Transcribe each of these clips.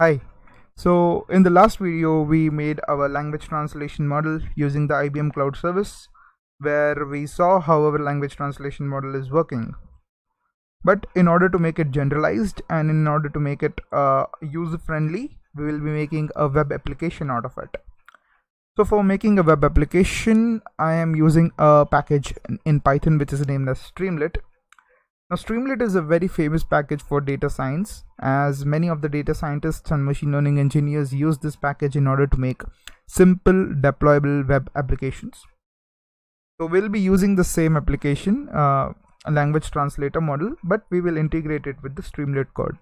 Hi. So in the last video we made our language translation model using the IBM Cloud Service, where we saw how our language translation model is working. But in order to make it generalized and in order to make it user friendly, we will be making a web application out of it. So for making a web application, I am using a package in Python which is named as Streamlit. Now Streamlit is a very famous package for data science, as many of the data scientists and machine learning engineers use this package in order to make simple deployable web applications. So we'll be using the same application, a language translator model, but we will integrate it with the Streamlit code.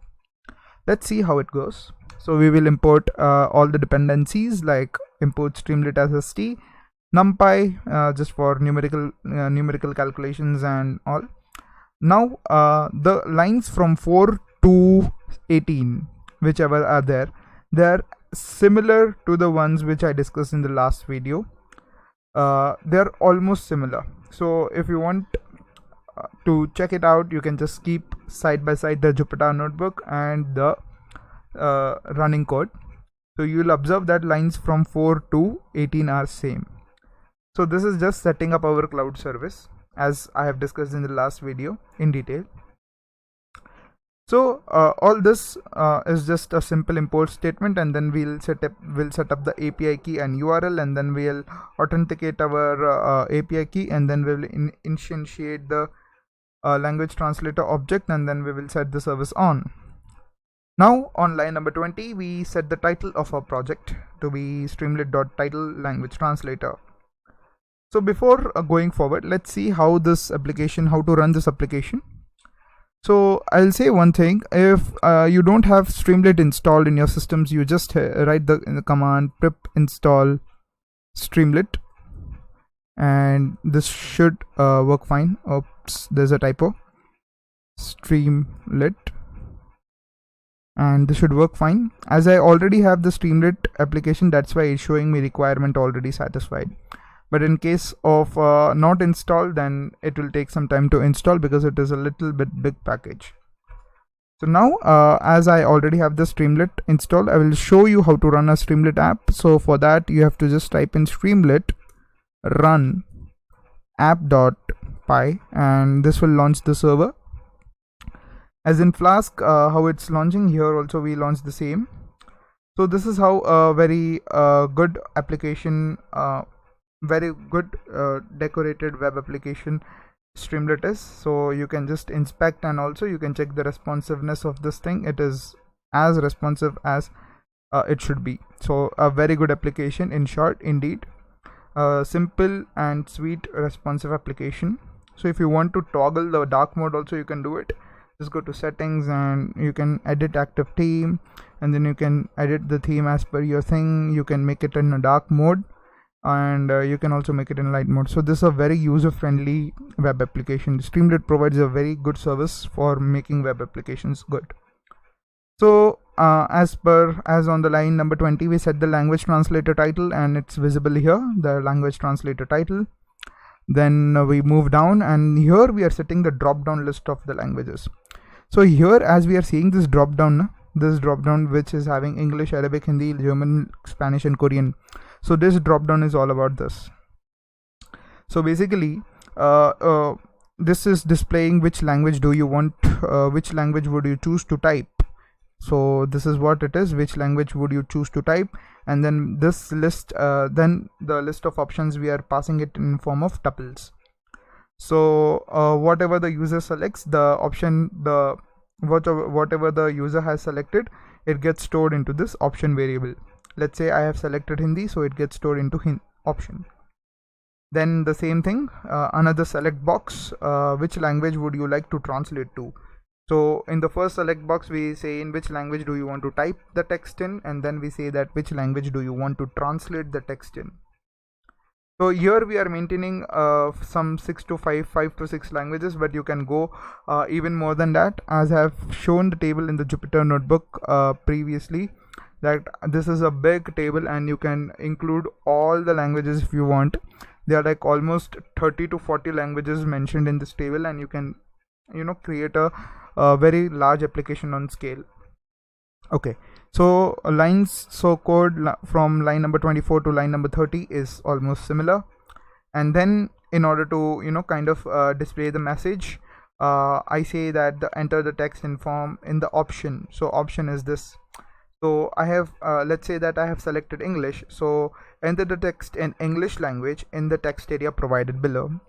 Let's see how it goes. So we will import all the dependencies, like import Streamlit SST, NumPy just for numerical calculations and all. Now the lines from 4 to 18, whichever are there, they're similar to the ones which I discussed in the last video. They're almost similar. So if you want to check it out, you can just keep side by side the Jupyter notebook and the running code. So you will observe that lines from 4 to 18 are same. So this is just setting up our cloud service, as I have discussed in the last video in detail. So all this is just a simple import statement, and then we'll set up the API key and URL, and then we'll authenticate our API key, and then we will instantiate the language translator object, and then we will set the service on. Now on line number 20, we set the title of our project to be streamlit.title language translator. So before going forward, let's see how to run this application. So I'll say one thing: if you don't have Streamlit installed in your systems, you just write the command pip install Streamlit, and this should work fine. Oops, there's a typo. Streamlit, and this should work fine. As I already have the Streamlit application, that's why it's showing me requirement already satisfied. But in case of not installed, then it will take some time to install because it is a little bit big package. So now as I already have the Streamlit installed, I will show you how to run a Streamlit app. So for that, you have to just type in Streamlit run app.py, and this will launch the server. As in Flask, how it's launching, here also we launch the same. So this is how a very good application, very good decorated web application Streamlit is. So you can just inspect, and also you can check the responsiveness of this thing. It is as responsive as it should be. So a very good application, in short, indeed. Simple and sweet responsive application. So if you want to toggle the dark mode also, you can do it. Just go to settings and you can edit active theme, and then you can edit the theme as per your thing. You can make it in a dark mode, and you can also make it in light mode. So this is a very user-friendly web application. Streamlit provides a very good service for making web applications good. So as on the line number 20, we set the language translator title, and it's visible here, the language translator title. Then we move down, and here we are setting the drop down list of the languages. So here, as we are seeing this drop down which is having English, Arabic, Hindi, German, Spanish and Korean. So this drop down is all about this. So basically this is displaying which language do you want, which language would you choose to type. So this is what it is: which language would you choose to type. And then this list, then the list of options, we are passing it in form of tuples. So whatever the user selects, the option, whatever the user has selected, it gets stored into this option variable. Let's say I have selected Hindi, so it gets stored into option. Then the same thing, another select box, which language would you like to translate to. So in the first select box, we say in which language do you want to type the text in, and then we say that which language do you want to translate the text in. So here we are maintaining some 5 to 6 languages, but you can go even more than that, as I have shown the table in the Jupyter notebook previously, that this is a big table and you can include all the languages if you want. There are like almost 30 to 40 languages mentioned in this table, and you can create a very large application on scale. Okay, So code from line number 24 to line number 30 is almost similar. And then in order to kind of display the message, I say that enter the text in the option. So option is this. So I have let's say that I have selected English, so enter the text in English language in the text area provided below.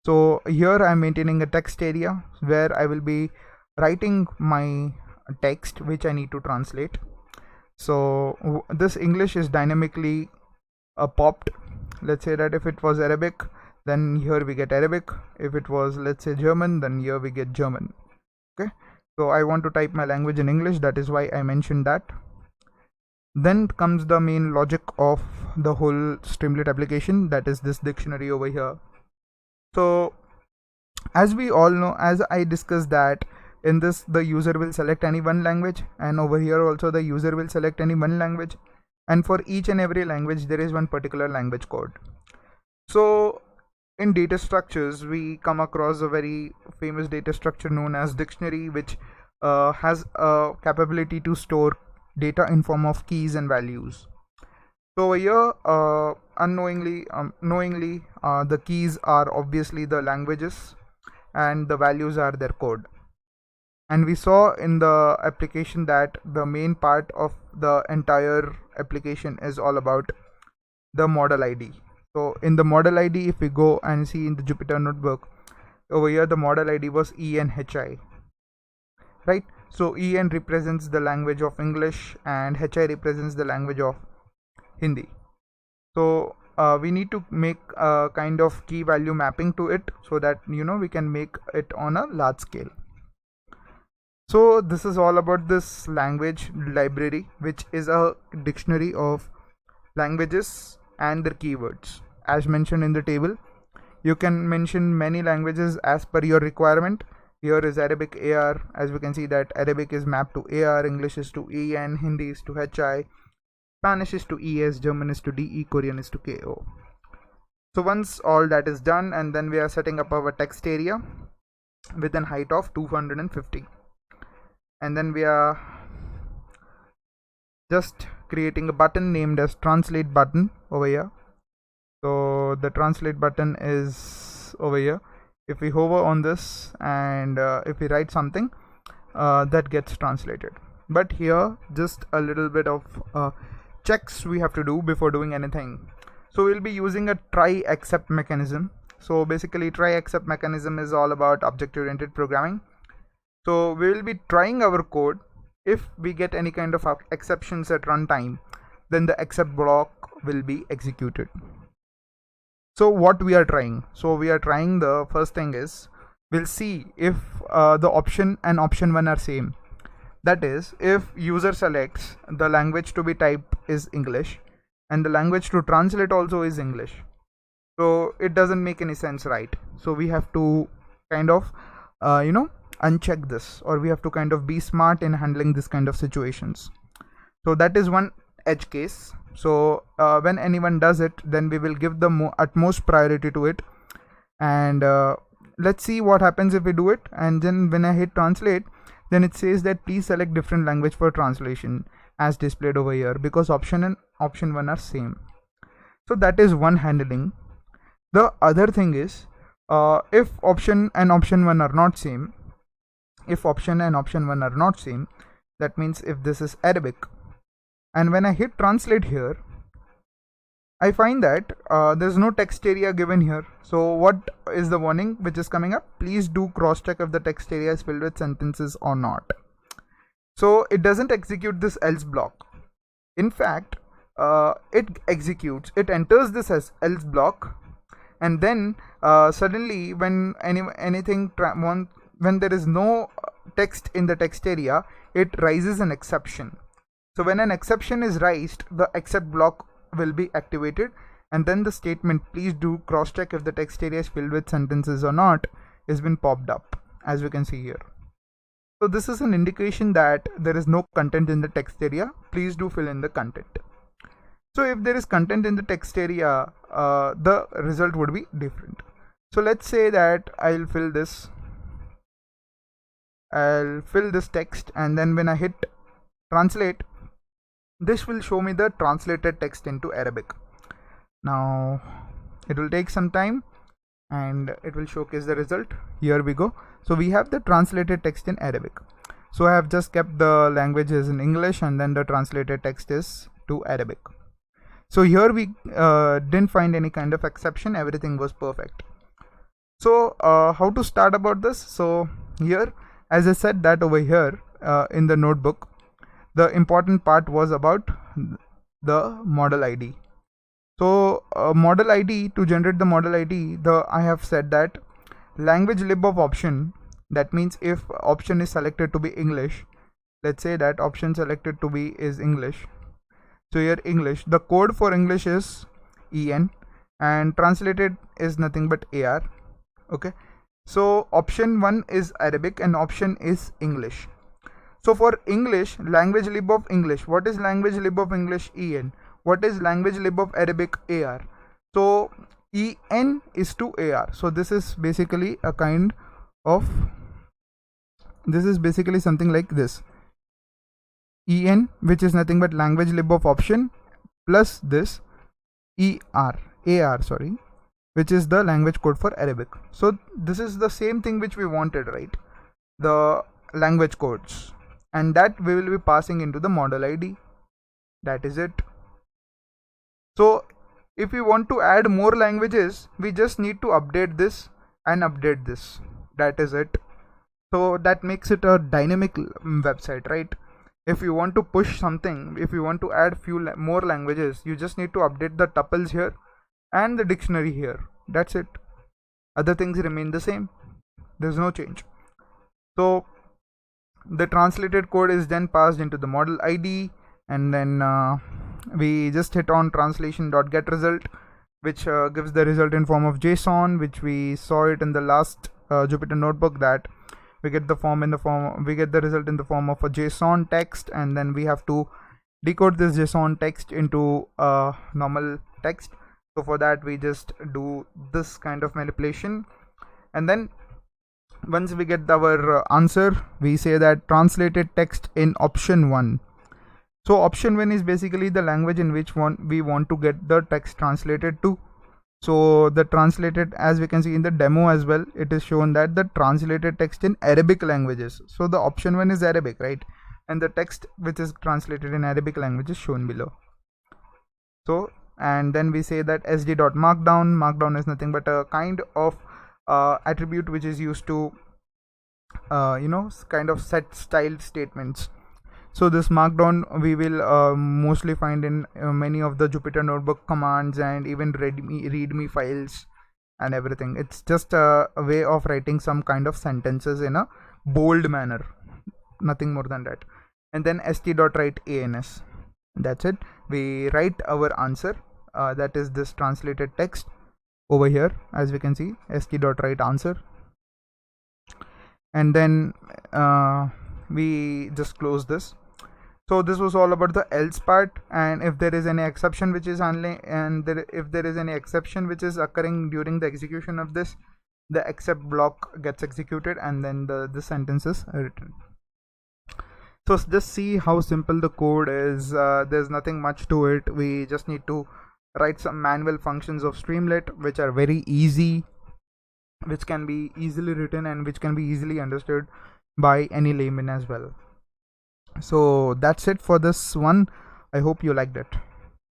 So here I am maintaining a text area where I will be writing my text which I need to translate. So this English is dynamically popped. Let's say that if it was Arabic, then here we get Arabic. If it was, let's say, German, then here we get German. Okay, so I want to type my language in English, that is why I mentioned that. Then comes the main logic of the whole Streamlit application, that is this dictionary over here. So as we all know, as I discussed, that in this the user will select any one language, and over here also the user will select any one language, and for each and every language there is one particular language code. So in data structures we come across a very famous data structure known as dictionary, which has a capability to store data in form of keys and values. So here knowingly the keys are obviously the languages and the values are their code. And we saw in the application that the main part of the entire application is all about the model ID. So in the model ID, if we go and see in the Jupyter Notebook, over here the model ID was ENHI, right? So EN represents the language of English and HI represents the language of Hindi. So we need to make a kind of key value mapping to it so that we can make it on a large scale. So this is all about this language library, which is a dictionary of languages and their keywords. As mentioned in the table, you can mention many languages as per your requirement. Here is Arabic AR. As we can see that Arabic is mapped to AR, English is to EN, Hindi is to HI, Spanish is to ES, German is to DE, Korean is to KO. So once all that is done, and then we are setting up our text area with an height of 250. And then we are just creating a button named as translate button over here. So the translate button is over here. If we hover on this and if we write something, that gets translated. But here just a little bit of checks we have to do before doing anything. So we'll be using a try except mechanism. So basically try except mechanism is all about object oriented programming. So we will be trying our code. If we get any kind of exceptions at runtime, then the except block will be executed. So what we are trying? So we are trying, the first thing is, we'll see if the option and option 1 are same. That is, if user selects the language to be typed is English and the language to translate also is English, so it doesn't make any sense, right? So we have to kind of uncheck this, or we have to kind of be smart in handling this kind of situations. So that is one edge case. So when anyone does it, then we will give the utmost priority to it, and let's see what happens if we do it. And then when I hit translate, then it says that please select different language for translation as displayed over here, because option and option 1 are same. So that is one handling. The other thing is, if option and option 1 are not same, that means if this is Arabic, and when I hit translate here, I find that there's no text area given here. So what is the warning which is coming up? Please do cross check if the text area is filled with sentences or not. So it doesn't execute this else block. In fact, it enters this as else block, and then suddenly when when there is no text in the text area, it raises an exception. So when an exception is raised, the except block will be activated, and then the statement please do cross check if the text area is filled with sentences or not has been popped up, as we can see here. So this is an indication that there is no content in the text area. Please do fill in the content. So if there is content in the text area, the result would be different. So let's say that I'll fill this text, and then when I hit translate, this will show me the translated text into Arabic. Now it will take some time and it will showcase the result. Here we go. So we have the translated text in Arabic. So I have just kept the languages in English and then the translated text is to Arabic. So here we didn't find any kind of exception, everything was perfect. So how to start about this? So here, as I said that over here in the notebook, the important part was about the model ID. So model ID, to generate the model ID, I have said that language lib of option, that means if option is selected to be English, let's say that option selected to be is English. So here English, the code for English is EN and translated is nothing but AR. Okay, so option 1 is Arabic and option is English. So for English, language lib of English, what is language lib of English? EN. What is language lib of Arabic? AR. So EN is to AR. So this is basically a kind of, this is basically something like this. EN, which is nothing but language lib of option, plus this AR, which is the language code for Arabic. So this is the same thing which we wanted, right? The language codes, and that we will be passing into the model ID. That is it. So if we want to add more languages, we just need to update this and update this. That is it. So that makes it a dynamic website, right? If you want to push something, if you want to add few more languages, you just need to update the tuples here and the dictionary here. That's it. Other things remain the same. There's no change. So the translated code is then passed into the model ID, and then we just hit on translation.getResult, which gives the result in form of JSON, which we saw it in the last Jupyter notebook, that we get the result in the form of a JSON text, and then we have to decode this JSON text into normal text. So for that we just do this kind of manipulation, and then once we get our answer, we say that translated text in option 1. So option 1 is basically the language in which we want to get the text translated to. So the translated, as we can see in the demo as well, it is shown that the translated text in Arabic languages. So the option 1 is Arabic, right? And the text which is translated in Arabic language is shown below. So, and then we say that sd.markdown is nothing but a kind of attribute which is used to kind of set style statements. So this markdown we will mostly find in many of the Jupyter notebook commands and even readme files and everything. It's just a way of writing some kind of sentences in a bold manner, nothing more than that. And then st.write-ans. That's it. We write our answer, that is this translated text over here, as we can see, st.write-answer. And then we just close this. So this was all about the else part, and if there is any exception which is if there is any exception which is occurring during the execution of this, the except block gets executed and then the sentence is written. So just see how simple the code is. There's nothing much to it. We just need to write some manual functions of Streamlit which are very easy, which can be easily written and which can be easily understood by any layman as well. So that's it for this one. I hope you liked it.